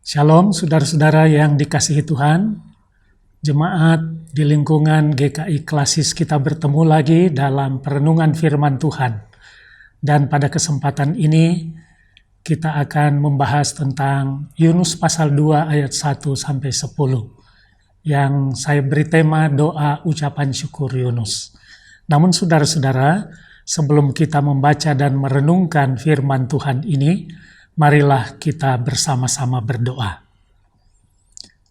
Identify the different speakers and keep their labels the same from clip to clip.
Speaker 1: Shalom saudara-saudara yang dikasihi Tuhan, jemaat di lingkungan GKI Klasis, kita bertemu lagi dalam perenungan firman Tuhan. Dan pada kesempatan ini kita akan membahas tentang Yunus pasal 2 ayat 1 sampai 10 yang saya beri tema doa ucapan syukur Yunus. Namun saudara-saudara, sebelum kita membaca dan merenungkan firman Tuhan ini, marilah kita bersama-sama berdoa.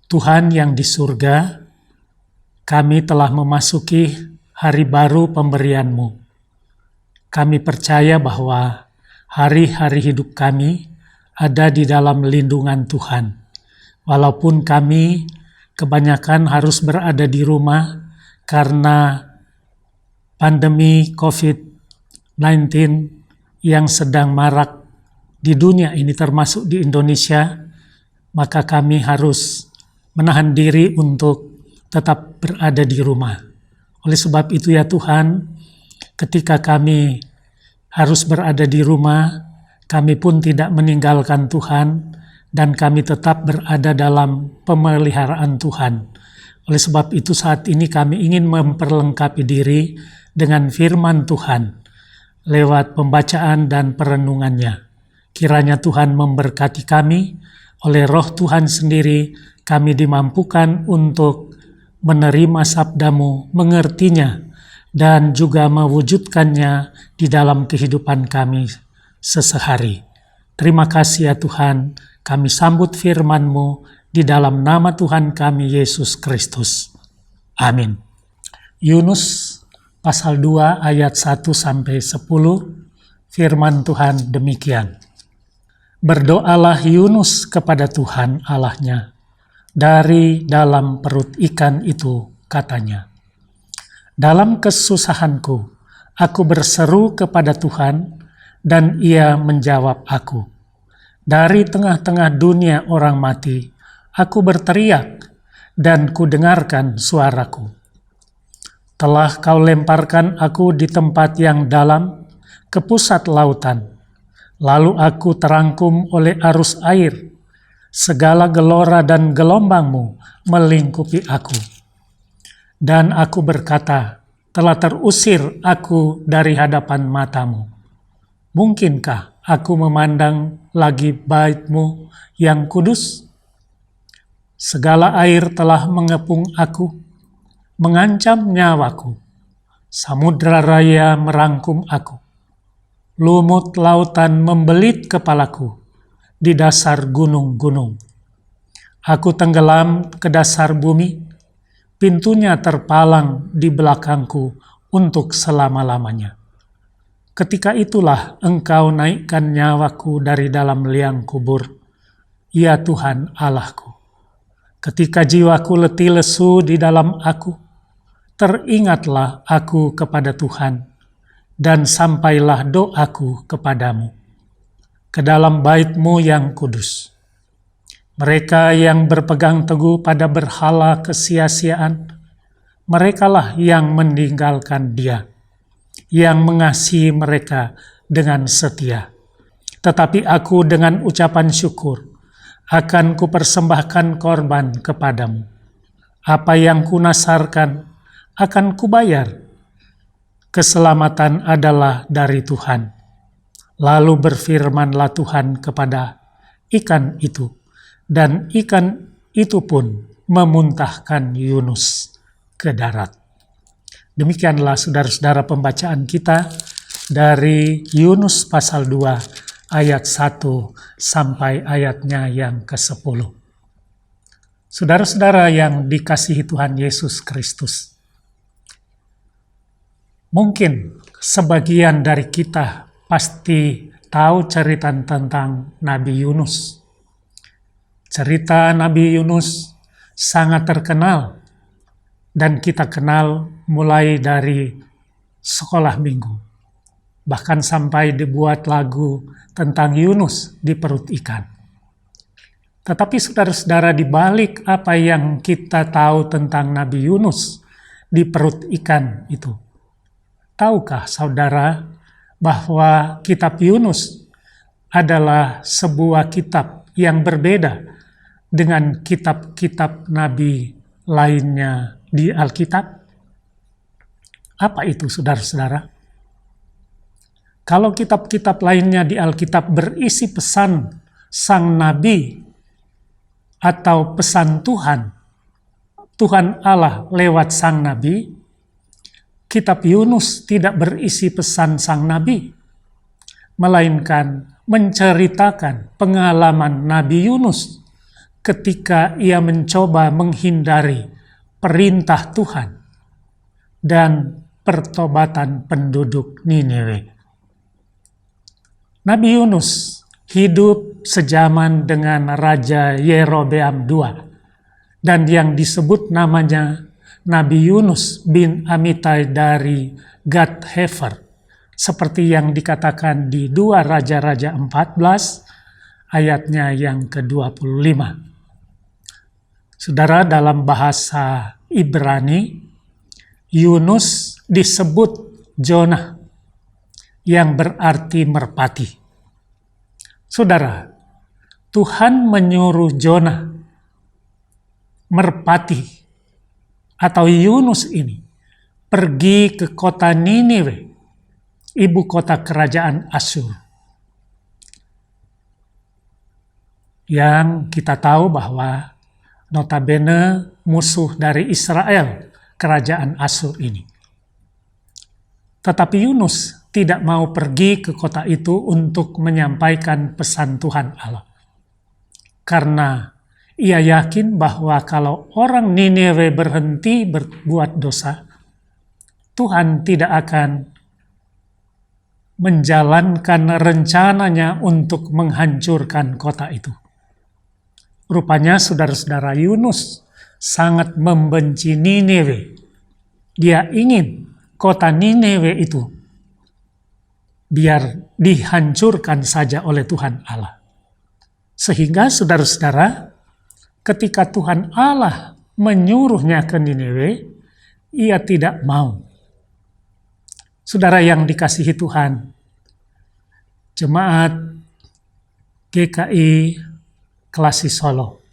Speaker 1: Tuhan yang di surga, kami telah memasuki hari baru pemberian-Mu. Kami percaya bahwa hari-hari hidup kami ada di dalam lindungan Tuhan. Walaupun kami kebanyakan harus berada di rumah karena pandemi COVID-19 yang sedang marak di dunia ini termasuk di Indonesia, maka kami harus menahan diri untuk tetap berada di rumah. Oleh sebab itu ya Tuhan, ketika kami harus berada di rumah, kami pun tidak meninggalkan Tuhan dan kami tetap berada dalam pemeliharaan Tuhan. Oleh sebab itu saat ini kami ingin memperlengkapi diri dengan firman Tuhan lewat pembacaan dan perenungannya. Kiranya Tuhan memberkati kami, oleh Roh Tuhan sendiri kami dimampukan untuk menerima sabda-Mu, mengertinya, dan juga mewujudkannya di dalam kehidupan kami sesehari. Terima kasih ya Tuhan, kami sambut firman-Mu di dalam nama Tuhan kami Yesus Kristus. Amin. Yunus pasal 2 ayat 1 sampai 10, firman Tuhan demikian. Berdoalah Yunus kepada Tuhan Allahnya. Dari dalam perut ikan itu katanya, dalam kesusahanku, aku berseru kepada Tuhan dan Ia menjawab aku. Dari tengah-tengah dunia orang mati, aku berteriak dan ku dengarkan suaraku. Telah kau lemparkan aku di tempat yang dalam, ke pusat lautan. Lalu aku terangkum oleh arus air, segala gelora dan gelombang-Mu melingkupi aku. Dan aku berkata, telah terusir aku dari hadapan mata-Mu. Mungkinkah aku memandang lagi bait-Mu yang kudus? Segala air telah mengepung aku, mengancam nyawaku. Samudra raya merangkum aku. Lumut lautan membelit kepalaku di dasar gunung-gunung. Aku tenggelam ke dasar bumi, pintunya terpalang di belakangku untuk selama-lamanya. Ketika itulah Engkau naikkan nyawaku dari dalam liang kubur, ya Tuhan Allahku. Ketika jiwaku letih lesu di dalam aku, teringatlah aku kepada Tuhan, dan sampailah doaku kepadamu, ke dalam bait-Mu yang kudus. Mereka yang berpegang teguh pada berhala kesia-siaan, merekalah yang meninggalkan Dia, yang mengasihi mereka dengan setia. Tetapi aku dengan ucapan syukur akan kupersembahkan korban kepadamu. Apa yang kunasarkan akan kubayar. Keselamatan adalah dari Tuhan. Lalu berfirmanlah Tuhan kepada ikan itu, dan ikan itu pun memuntahkan Yunus ke darat. Demikianlah saudara-saudara pembacaan kita dari Yunus pasal 2 ayat 1 sampai ayatnya yang ke-10. Saudara-saudara yang dikasihi Tuhan Yesus Kristus, mungkin sebagian dari kita pasti tahu cerita tentang Nabi Yunus. Cerita Nabi Yunus sangat terkenal dan kita kenal mulai dari sekolah minggu. Bahkan sampai dibuat lagu tentang Yunus di perut ikan. Tetapi saudara-saudara, di balik apa yang kita tahu tentang Nabi Yunus di perut ikan itu, tahukah saudara bahwa kitab Yunus adalah sebuah kitab yang berbeda dengan kitab-kitab nabi lainnya di Alkitab? Apa itu, saudara-saudara? Kalau kitab-kitab lainnya di Alkitab berisi pesan sang nabi atau pesan Tuhan Allah lewat sang nabi, kitab Yunus tidak berisi pesan sang nabi, melainkan menceritakan pengalaman Nabi Yunus ketika ia mencoba menghindari perintah Tuhan dan pertobatan penduduk Niniwe. Nabi Yunus hidup sejaman dengan Raja Yerobeam II, dan yang disebut namanya Nabi Yunus bin Amitai dari Gad-Hefer, seperti yang dikatakan di 2 Raja-Raja 14 ayatnya yang ke-25. Saudara, dalam bahasa Ibrani, Yunus disebut Jonah, yang berarti merpati. Saudara, Tuhan menyuruh Jonah, merpati atau Yunus ini, pergi ke kota Niniwe, ibu kota kerajaan Asyur. Yang kita tahu bahwa notabene musuh dari Israel, kerajaan Asyur ini. Tetapi Yunus tidak mau pergi ke kota itu untuk menyampaikan pesan Tuhan Allah. Karena ia yakin bahwa kalau orang Niniwe berhenti berbuat dosa, Tuhan tidak akan menjalankan rencananya untuk menghancurkan kota itu. Rupanya saudara-saudara, Yunus sangat membenci Niniwe. Dia ingin kota Niniwe itu biar dihancurkan saja oleh Tuhan Allah. Sehingga saudara-saudara, ketika Tuhan Allah menyuruhnya ke Niniwe, ia tidak mau. Saudara yang dikasihi Tuhan, jemaat GKI Klasi Solo,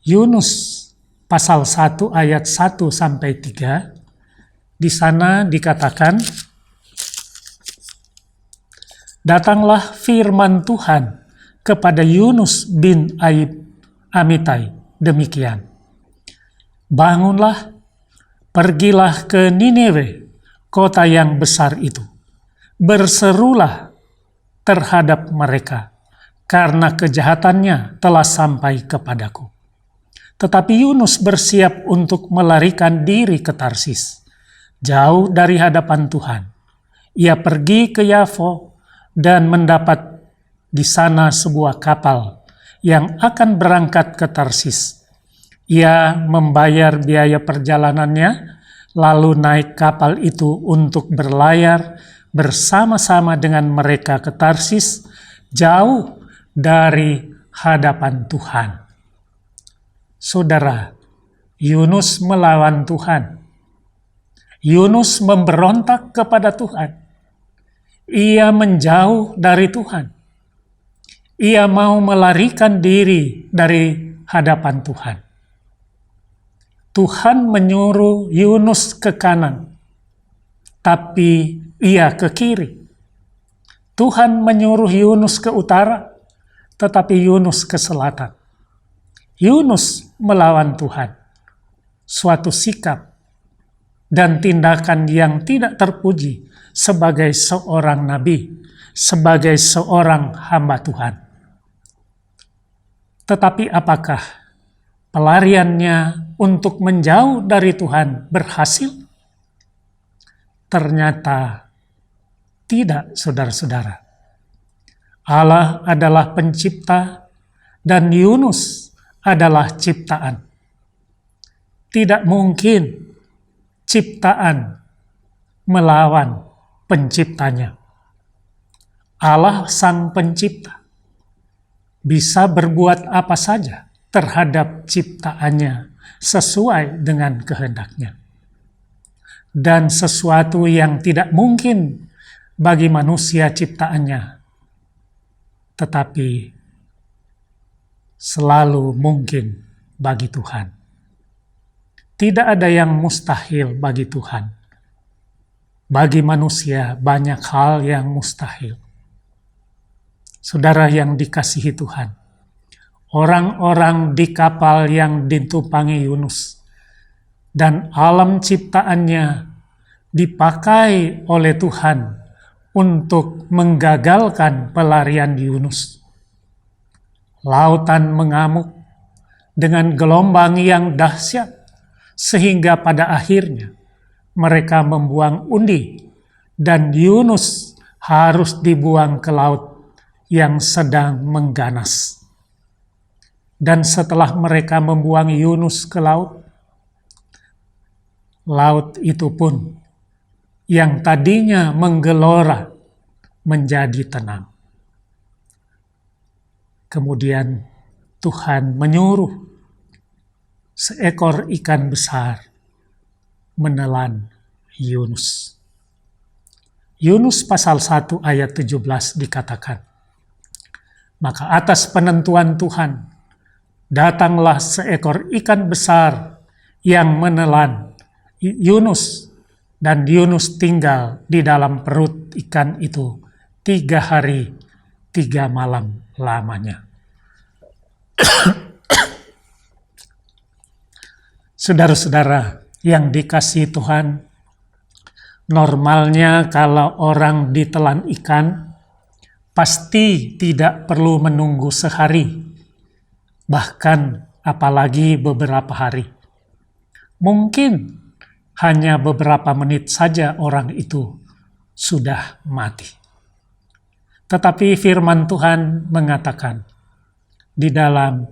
Speaker 1: Yunus pasal 1 ayat 1-3, di sana dikatakan, datanglah firman Tuhan kepada Yunus bin Amitai demikian, bangunlah, pergilah ke Niniwe, kota yang besar itu, berserulah terhadap mereka, karena kejahatannya telah sampai kepadaku. Tetapi Yunus bersiap untuk melarikan diri ke Tarsis, jauh dari hadapan Tuhan. Ia pergi ke Yafo dan mendapat di sana sebuah kapal yang akan berangkat ke Tarsis. Ia membayar biaya perjalanannya, lalu naik kapal itu untuk berlayar bersama-sama dengan mereka ke Tarsis, jauh dari hadapan Tuhan. Saudara, Yunus melawan Tuhan. Yunus memberontak kepada Tuhan. Ia menjauh dari Tuhan. Ia mau melarikan diri dari hadapan Tuhan. Tuhan menyuruh Yunus ke kanan, tapi ia ke kiri. Tuhan menyuruh Yunus ke utara, tetapi Yunus ke selatan. Yunus melawan Tuhan. Suatu sikap dan tindakan yang tidak terpuji sebagai seorang nabi, sebagai seorang hamba Tuhan. Tetapi apakah pelariannya untuk menjauh dari Tuhan berhasil? Ternyata tidak, saudara-saudara. Allah adalah pencipta dan Yunus adalah ciptaan. Tidak mungkin ciptaan melawan penciptanya. Allah sang pencipta bisa berbuat apa saja terhadap ciptaannya sesuai dengan kehendaknya. Dan sesuatu yang tidak mungkin bagi manusia ciptaannya, tetapi selalu mungkin bagi Tuhan. Tidak ada yang mustahil bagi Tuhan. Bagi manusia banyak hal yang mustahil. Saudara yang dikasihi Tuhan, orang-orang di kapal yang ditumpangi Yunus dan alam ciptaannya dipakai oleh Tuhan untuk menggagalkan pelarian Yunus. Lautan mengamuk dengan gelombang yang dahsyat, sehingga pada akhirnya mereka membuang undi dan Yunus harus dibuang ke laut yang sedang mengganas. Dan setelah mereka membuang Yunus ke laut, laut itu pun yang tadinya menggelora menjadi tenang. Kemudian Tuhan menyuruh seekor ikan besar menelan Yunus. Yunus pasal 1 ayat 17 dikatakan, "Maka atas penentuan Tuhan, datanglah seekor ikan besar yang menelan Yunus, dan Yunus tinggal di dalam perut ikan itu 3 hari 3 malam lamanya." Saudara-saudara yang dikasihi Tuhan, normalnya kalau orang ditelan ikan, pasti tidak perlu menunggu sehari, bahkan apalagi beberapa hari. Mungkin hanya beberapa menit saja orang itu sudah mati. Tetapi firman Tuhan mengatakan di dalam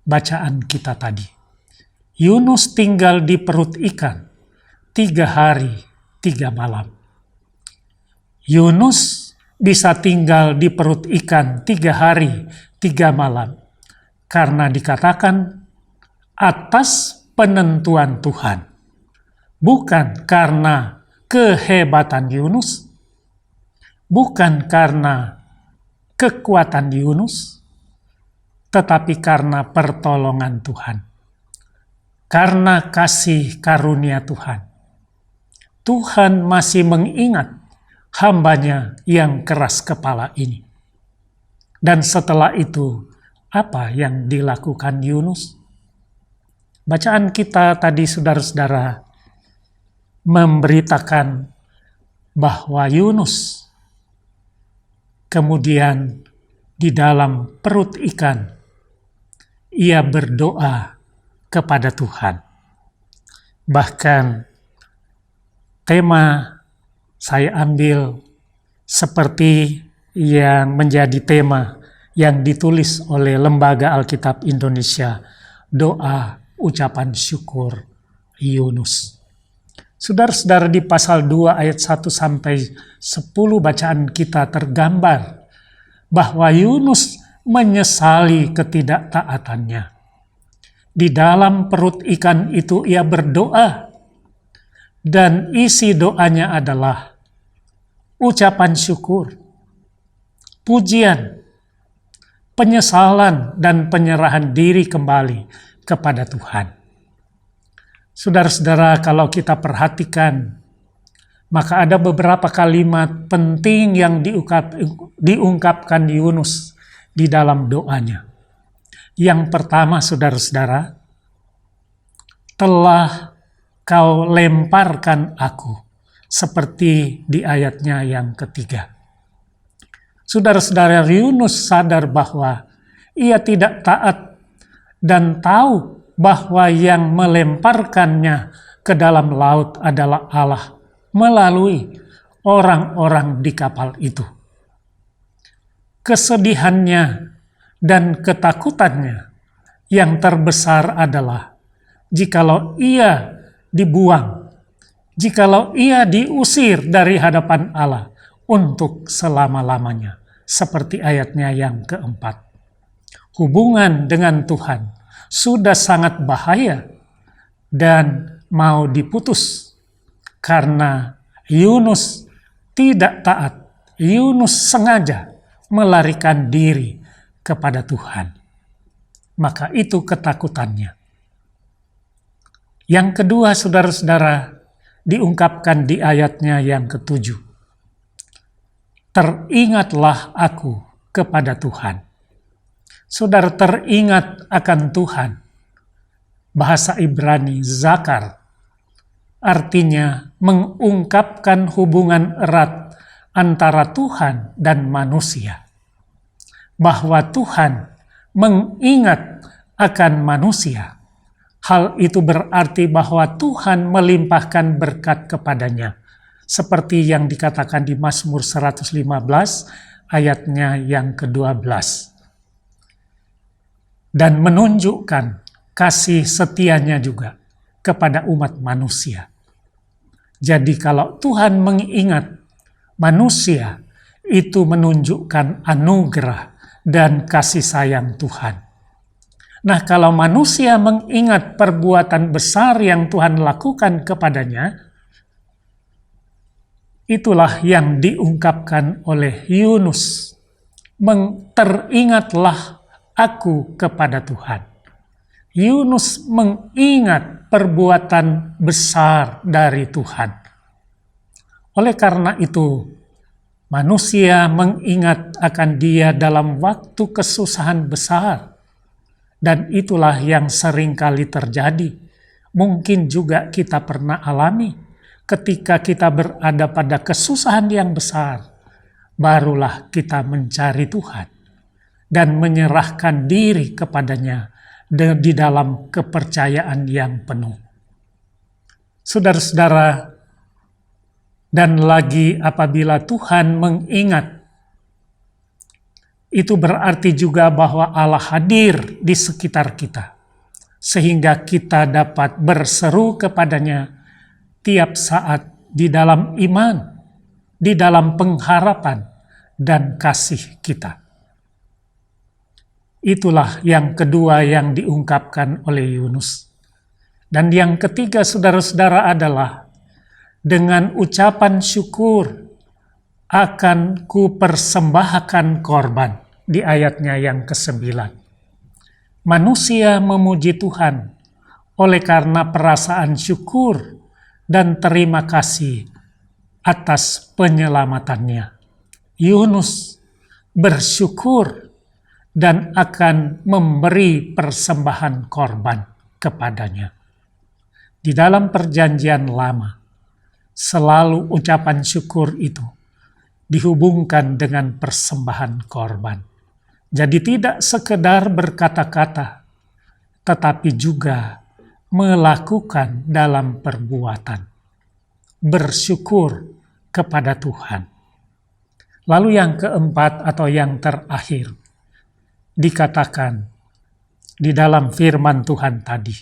Speaker 1: bacaan kita tadi, Yunus tinggal di perut ikan 3 hari 3 malam. Yunus bisa tinggal di perut ikan 3 hari 3 malam karena dikatakan atas penentuan Tuhan, bukan karena kehebatan Yunus, bukan karena kekuatan Yunus, tetapi karena pertolongan Tuhan. Karena kasih karunia Tuhan. Tuhan masih mengingat hamba-Nya yang keras kepala ini. Dan setelah itu, apa yang dilakukan Yunus? Bacaan kita tadi, saudara-saudara, memberitakan bahwa Yunus kemudian di dalam perut ikan, ia berdoa kepada Tuhan. Bahkan tema saya ambil seperti yang menjadi tema yang ditulis oleh Lembaga Alkitab Indonesia, doa ucapan syukur Yunus. Saudara-saudara, di pasal 2 ayat 1 sampai 10 bacaan kita tergambar bahwa Yunus menyesali ketidaktaatannya. Di dalam perut ikan itu ia berdoa, dan isi doanya adalah ucapan syukur, pujian, penyesalan, dan penyerahan diri kembali kepada Tuhan. Saudara-saudara, kalau kita perhatikan, maka ada beberapa kalimat penting yang diungkapkan Yunus di dalam doanya. Yang pertama, saudara-saudara, telah kau lemparkan aku, seperti di ayatnya yang ketiga. Saudara-saudara, Yunus sadar bahwa ia tidak taat dan tahu bahwa yang melemparkannya ke dalam laut adalah Allah melalui orang-orang di kapal itu. Kesedihannya dan ketakutannya yang terbesar adalah jikalau ia dibuang, jikalau ia diusir dari hadapan Allah untuk selama-lamanya, seperti ayatnya yang keempat. Hubungan dengan Tuhan sudah sangat bahaya dan mau diputus karena Yunus tidak taat. Yunus sengaja melarikan diri kepada Tuhan. maka itu ketakutannya. Yang kedua, saudara-saudara, diungkapkan di ayatnya yang ke-7. Teringatlah aku kepada Tuhan. Saudara teringat akan Tuhan. Bahasa Ibrani zakar, artinya mengungkapkan hubungan erat antara Tuhan dan manusia. Bahwa Tuhan mengingat akan manusia. Hal itu berarti bahwa Tuhan melimpahkan berkat kepadanya. Seperti yang dikatakan di Mazmur 115 ayatnya yang ke-12. Dan menunjukkan kasih setianya juga kepada umat manusia. Jadi kalau Tuhan mengingat manusia, itu menunjukkan anugerah dan kasih sayang Tuhan. Nah, kalau manusia mengingat perbuatan besar yang Tuhan lakukan kepadanya, itulah yang diungkapkan oleh Yunus. Teringatlah aku kepada Tuhan. Yunus mengingat perbuatan besar dari Tuhan. Oleh karena itu, manusia mengingat akan dia dalam waktu kesusahan besar. Dan itulah yang seringkali terjadi. Mungkin juga kita pernah alami ketika kita berada pada kesusahan yang besar. Barulah kita mencari Tuhan dan menyerahkan diri kepadanya di dalam kepercayaan yang penuh. Saudara-saudara, dan lagi apabila Tuhan mengingat, itu berarti juga bahwa Allah hadir di sekitar kita, sehingga kita dapat berseru kepadanya tiap saat di dalam iman, di dalam pengharapan, dan kasih kita. Itulah yang kedua yang diungkapkan oleh Yunus. Dan yang ketiga, saudara-saudara, adalah dengan ucapan syukur akan ku persembahkan korban, di ayatnya yang ke-9. Manusia memuji Tuhan oleh karena perasaan syukur dan terima kasih atas penyelamatannya. Yunus bersyukur dan akan memberi persembahan korban kepadanya. Di dalam perjanjian lama, selalu ucapan syukur itu dihubungkan dengan persembahan korban. Jadi tidak sekedar berkata-kata, tetapi juga melakukan dalam perbuatan. Bersyukur kepada Tuhan. Lalu yang keempat atau yang terakhir, dikatakan di dalam firman Tuhan tadi,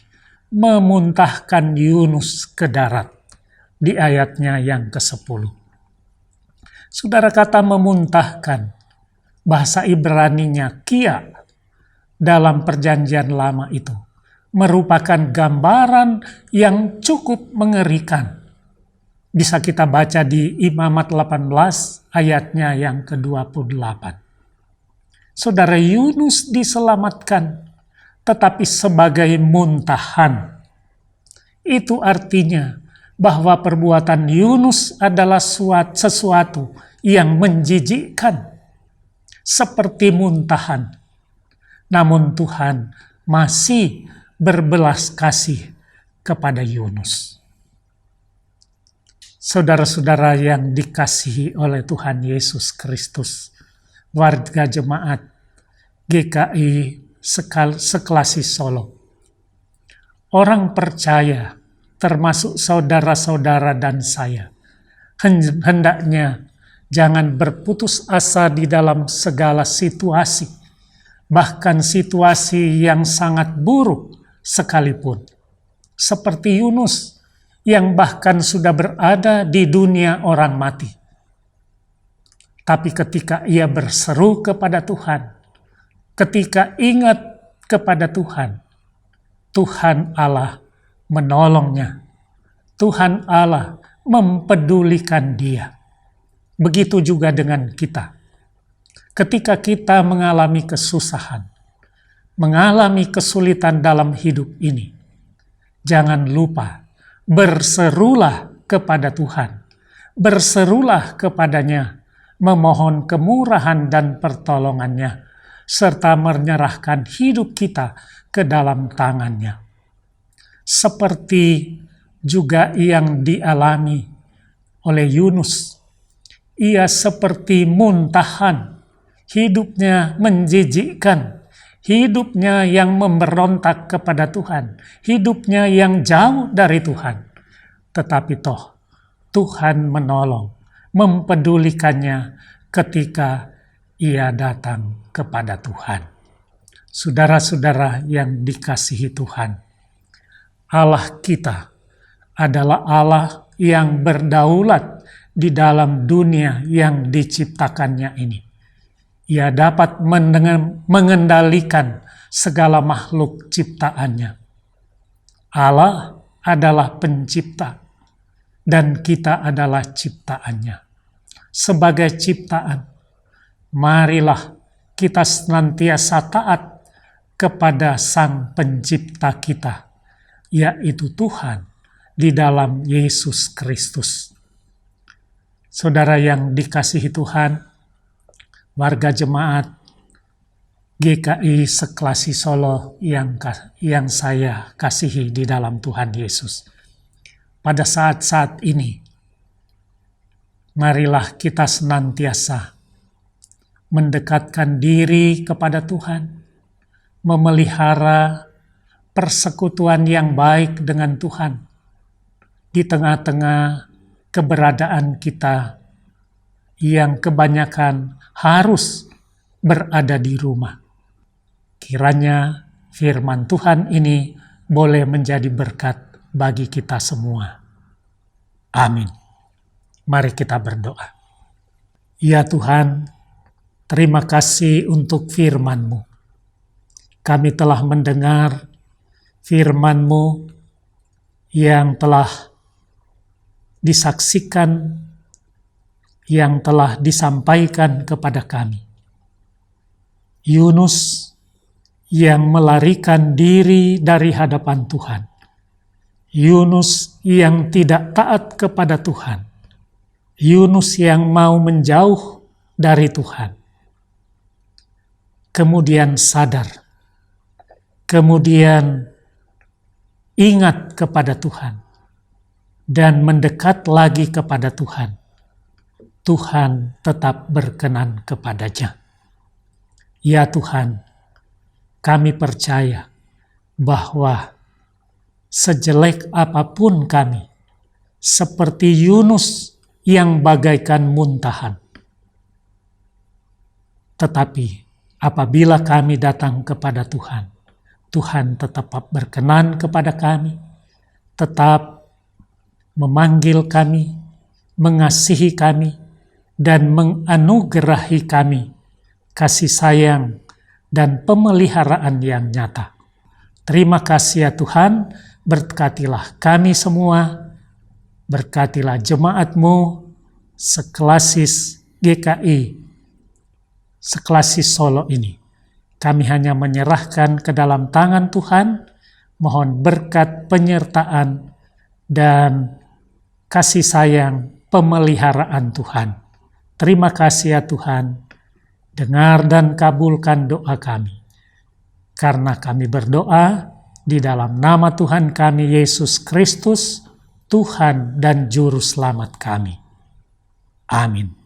Speaker 1: memuntahkan Yunus ke darat, di ayatnya yang ke-10. Saudara, kata memuntahkan, bahasa Ibraninya kia, dalam perjanjian lama itu, merupakan gambaran yang cukup mengerikan. Bisa kita baca di Imamat 18 ayatnya yang ke-28. Saudara, Yunus diselamatkan, tetapi sebagai muntahan. Itu artinya bahwa perbuatan Yunus adalah sesuatu yang menjijikkan, seperti muntahan. Namun Tuhan masih berbelas kasih kepada Yunus. Saudara-saudara yang dikasihi oleh Tuhan Yesus Kristus, warga jemaat GKI Seklasi Solo, orang percaya termasuk saudara-saudara dan saya, hendaknya jangan berputus asa di dalam segala situasi, bahkan situasi yang sangat buruk sekalipun. Seperti Yunus yang bahkan sudah berada di dunia orang mati. Tapi ketika ia berseru kepada Tuhan, ketika ingat kepada Tuhan, Tuhan Allah menolongnya. Tuhan Allah mempedulikan dia. Begitu juga dengan kita. Ketika kita mengalami kesusahan, mengalami kesulitan dalam hidup ini, jangan lupa berserulah kepada Tuhan, berserulah kepadanya, memohon kemurahan dan pertolongannya, serta menyerahkan hidup kita ke dalam tangannya. Seperti juga yang dialami oleh Yunus, ia seperti muntahan, hidupnya menjijikkan, hidupnya yang memberontak kepada Tuhan, hidupnya yang jauh dari Tuhan. Tetapi toh Tuhan menolong, mempedulikannya ketika ia datang kepada Tuhan. Saudara-saudara yang dikasihi Tuhan, Allah kita adalah Allah yang berdaulat di dalam dunia yang diciptakannya ini. Ia dapat mengendalikan segala makhluk ciptaannya. Allah adalah pencipta dan kita adalah ciptaannya. Sebagai ciptaan, marilah kita senantiasa taat kepada Sang Pencipta kita, yaitu Tuhan di dalam Yesus Kristus. Saudara yang dikasihi Tuhan, warga jemaat GKI Seklasi Solo yang saya kasihi di dalam Tuhan Yesus. Pada saat-saat ini, marilah kita senantiasa mendekatkan diri kepada Tuhan, memelihara persekutuan yang baik dengan Tuhan di tengah-tengah keberadaan kita yang kebanyakan harus berada di rumah. Kiranya firman Tuhan ini boleh menjadi berkat bagi kita semua. Amin. Mari kita berdoa. Ya Tuhan, terima kasih untuk firman-Mu. Kami telah mendengar firman-Mu yang telah disaksikan, yang telah disampaikan kepada kami. Yunus yang melarikan diri dari hadapan Tuhan. Yunus yang tidak taat kepada Tuhan. Yunus yang mau menjauh dari Tuhan. Kemudian sadar. Kemudian ingat kepada Tuhan. Dan mendekat lagi kepada Tuhan. Tuhan tetap berkenan kepadanya. Ya Tuhan, kami percaya bahwa sejelek apapun kami, seperti Yunus yang bagaikan muntahan. Tetapi apabila kami datang kepada Tuhan, Tuhan tetap berkenan kepada kami, tetap memanggil kami, mengasihi kami, dan menganugerahi kami kasih sayang dan pemeliharaan yang nyata. Terima kasih ya Tuhan, berkatilah kami semua, berkatilah jemaat-Mu Seklasis GKI, Seklasis Solo ini. Kami hanya menyerahkan ke dalam tangan Tuhan, mohon berkat penyertaan dan kasih sayang pemeliharaan Tuhan. Terima kasih ya Tuhan, dengar dan kabulkan doa kami. Karena kami berdoa di dalam nama Tuhan kami Yesus Kristus, Tuhan dan Juru Selamat kami. Amin.